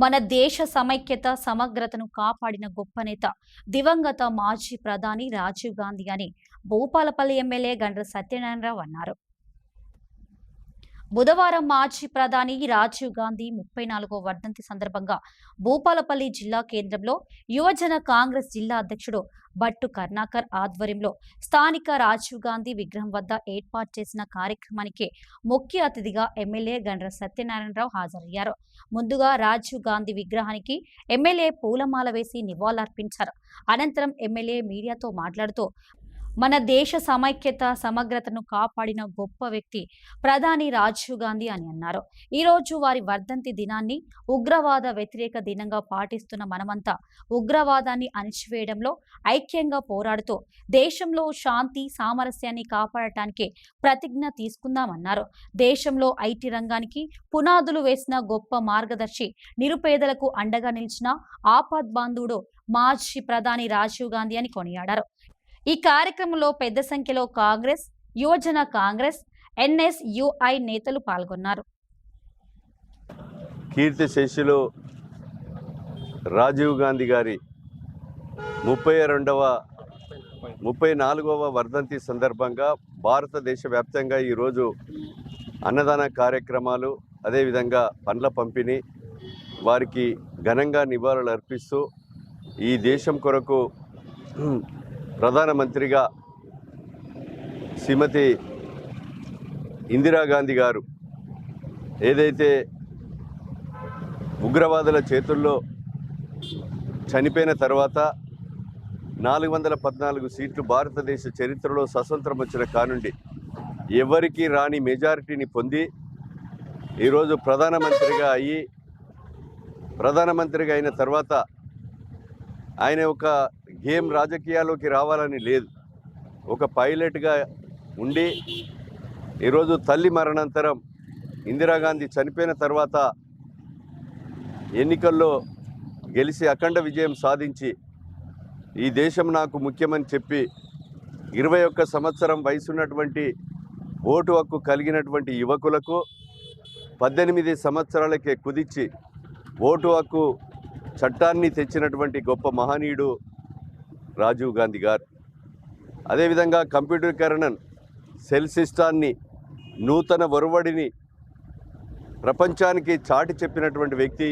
మన దేశ సమైక్యత సమగ్రతను కాపాడిన గొప్ప నేత దివంగత మాజీ ప్రధాని రాజీవ్ గాంధీ అని భూపాలపల్లి ఎమ్మెల్యే గండ్ర సత్యనారాయణరావు అన్నారు. బుధవారం మాజీ ప్రధాని రాజీవ్ గాంధీ 34వ వర్ధంతి సందర్భంగా భూపాలపల్లి జిల్లా కేంద్రంలో యువజన కాంగ్రెస్ జిల్లా అధ్యక్షుడు భట్టు కర్ణాకర్ ఆధ్వర్యంలో స్థానిక రాజీవ్ గాంధీ విగ్రహం వద్ద ఏర్పాటు చేసిన కార్యక్రమానికి ముఖ్య అతిథిగా ఎమ్మెల్యే గండ్ర సత్యనారాయణరావు హాజరయ్యారు. ముందుగా రాజీవ్ గాంధీ విగ్రహానికి ఎమ్మెల్యే పూలమాల వేసి నివాళులర్పించారు. అనంతరం ఎమ్మెల్యే మీడియాతో మాట్లాడుతూ మన దేశ సమైక్యత సమగ్రతను కాపాడిన గొప్ప వ్యక్తి ప్రధాని రాజీవ్ గాంధీ అని అన్నారు. ఈరోజు వారి వర్ధంతి దినాన్ని ఉగ్రవాద వ్యతిరేక దినంగా పాటిస్తున్న మనమంతా ఉగ్రవాదాన్ని అణిచివేయడంలో ఐక్యంగా పోరాడుతూ దేశంలో శాంతి సామరస్యాన్ని కాపాడటానికి ప్రతిజ్ఞ తీసుకుందామన్నారు. దేశంలో ఐటీ రంగానికి పునాదులు వేసిన గొప్ప మార్గదర్శి, నిరుపేదలకు అండగా నిలిచిన ఆపద్బాంధవుడు మాజీ ప్రధాని రాజీవ్ గాంధీ అని కొనియాడారు. ఈ కార్యక్రమంలో పెద్ద సంఖ్యలో కాంగ్రెస్, యువజన కాంగ్రెస్, ఎన్ఎస్యుఐ నేతలు పాల్గొన్నారు. కీర్తిశేషులు రాజీవ్ గాంధీ గారి 34వ వర్ధంతి సందర్భంగా భారతదేశ వ్యాప్తంగా ఈరోజు అన్నదాన కార్యక్రమాలు, అదేవిధంగా పండ్ల పంపిణీ, వారికి ఘనంగా నివాళులు అర్పిస్తూ ఈ దేశం కొరకు ప్రధానమంత్రిగా శ్రీమతి ఇందిరాగాంధీ గారు ఏదైతే ఉగ్రవాదుల చేతుల్లో చనిపోయిన తర్వాత 414 సీట్లు భారతదేశ చరిత్రలో స్వతంత్రం వచ్చిన కానుండి ఎవరికి రాని మెజారిటీని పొంది ఈరోజు ప్రధానమంత్రిగా అయిన తర్వాత ఆయన ఒక గేమ్ రాజకీయాల్లోకి రావాలని లేదు, ఒక పైలట్గా ఉండి ఈరోజు తల్లి మరణానంతరం ఇందిరాగాంధీ చనిపోయిన తర్వాత ఎన్నికల్లో గెలిచి అఖండ విజయం సాధించి ఈ దేశం నాకు ముఖ్యమని చెప్పి 21 సంవత్సరం వయసున్నటువంటి ఓటు హక్కు కలిగినటువంటి యువకులకు 18 సంవత్సరాలకే కుదించి ఓటు హక్కు చట్టాన్ని తెచ్చినటువంటి గొప్ప మహనీయుడు రాజీవ్ గాంధీ గారు. అదేవిధంగా కంప్యూటరీకరణ, సెల్ సిస్టాన్ని, నూతన ఒరవడిని ప్రపంచానికి చాటి చెప్పినటువంటి వ్యక్తి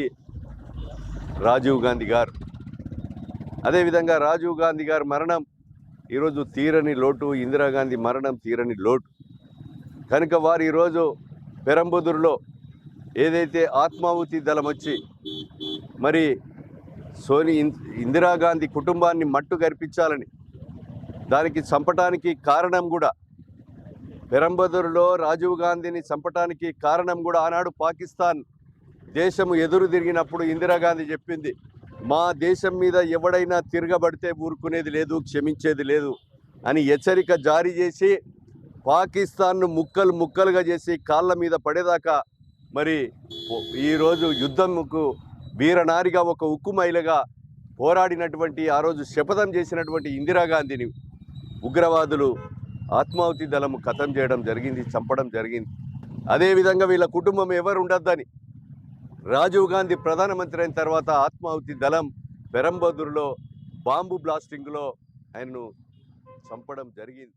రాజీవ్ గాంధీ గారు. అదేవిధంగా రాజీవ్ గాంధీ గారి మరణం ఈరోజు తీరని లోటు, ఇందిరాగాంధీ మరణం తీరని లోటు కనుక వారు ఈరోజు పెరంబదూరులో ఏదైతే ఆత్మాహుతి దళం వచ్చి మరి ఇందిరాగాంధీ కుటుంబాన్ని మట్టు గర్పించాలని దానికి చంపటానికి కారణం కూడా, పెరంబదూరులో రాజీవ్ గాంధీని చంపటానికి కారణం కూడా ఆనాడు పాకిస్తాన్ దేశము ఎదురు తిరిగినప్పుడు ఇందిరాగాంధీ చెప్పింది, మా దేశం మీద ఎవడైనా తిరగబడితే ఊరుకునేది లేదు, క్షమించేది లేదు అని హెచ్చరిక జారీ చేసి పాకిస్తాన్ను ముక్కలు ముక్కలుగా చేసి కాళ్ళ మీద పడేదాకా మరి ఈరోజు యుద్ధముకు వీరనారిగా ఒక ఉక్కు మహిళగా పోరాడినటువంటి, ఆ రోజు శపథం చేసినటువంటి ఇందిరాగాంధీని ఉగ్రవాదులు ఆత్మాహుతి దళము ఖతం చేయడం జరిగింది, చంపడం జరిగింది. అదేవిధంగా వీళ్ళ కుటుంబం ఎవరు ఉండొద్దని రాజీవ్ గాంధీ ప్రధానమంత్రి అయిన తర్వాత ఆత్మాహుతి దళం పెరంబదూరులో బాంబు బ్లాస్టింగ్లో ఆయనను చంపడం జరిగింది.